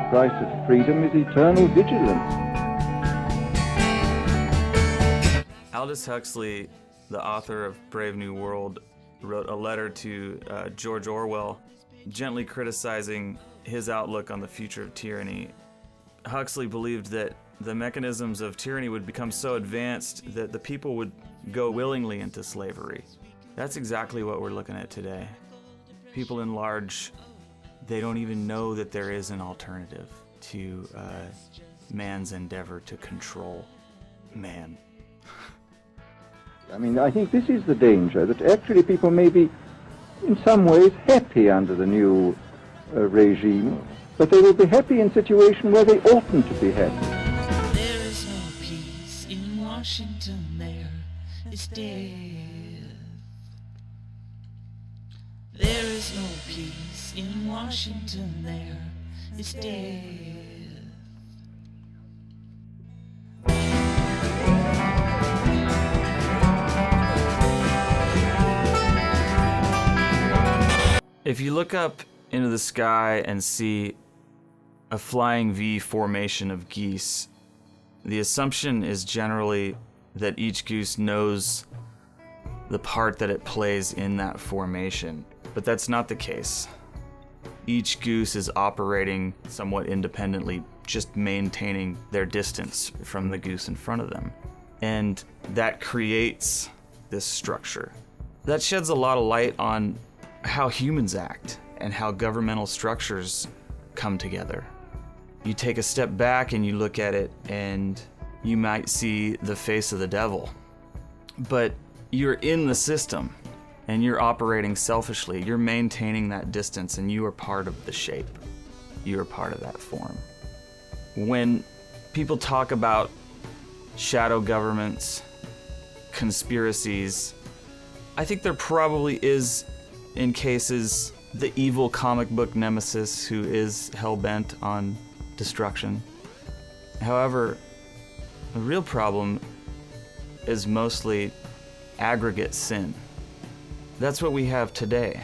price of freedom is eternal vigilance. Aldous Huxley, the author of Brave New World, wrote a letter to George Orwell, gently criticizing his outlook on the future of tyranny. Huxley believed that the mechanisms of tyranny would become so advanced that the people would go willingly into slavery. That's exactly what we're looking at today. People in large, they don't even know that there is an alternative to man's endeavor to control man. I mean, I think this is the danger, that actually people may be in some ways happy under the new regime, but they will be happy in situations where they oughtn't to be happy. There is no peace in Washington, there is death. There is no peace in Washington, there is death. If you look up into the sky and see a flying V formation of geese, the assumption is generally that each goose knows the part that it plays in that formation, but that's not the case. Each goose is operating somewhat independently, just maintaining their distance from the goose in front of them. And that creates this structure. That sheds a lot of light on how humans act and how governmental structures come together. You take a step back and you look at it and you might see the face of the devil. But you're in the system and you're operating selfishly. You're maintaining that distance and you are part of the shape. You are part of that form. When people talk about shadow governments, conspiracies, I think there probably is, in cases, the evil comic book nemesis who is hell-bent on destruction. However, the real problem is mostly aggregate sin. That's what we have today.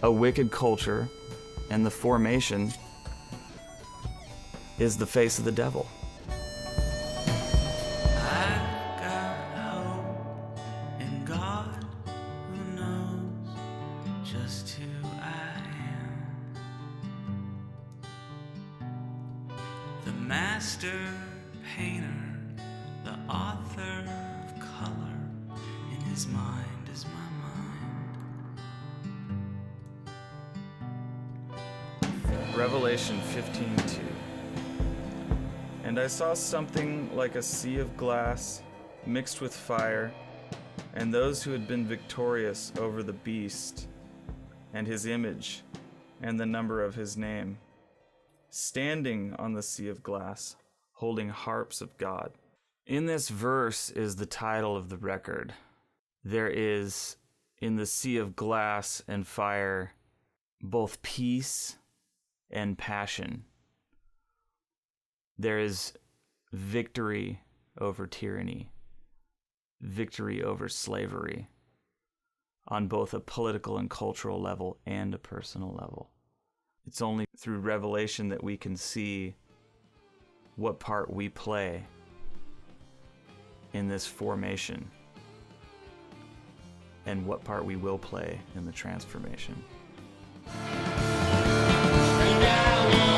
A wicked culture, and the formation is the face of the devil. I've got hope in God, who knows just who I am. The master painter, the author of color, in his mind is my mind. Revelation 15:2. And I saw something like a sea of glass mixed with fire, and those who had been victorious over the beast and his image and the number of his name, standing on the sea of glass, holding harps of God. In this verse is the title of the record. There is, in the sea of glass and fire, both peace and passion. There is victory over tyranny, victory over slavery, on both a political and cultural level and a personal level. It's only through revelation that we can see what part we play in this formation and what part we will play in the transformation. Right now,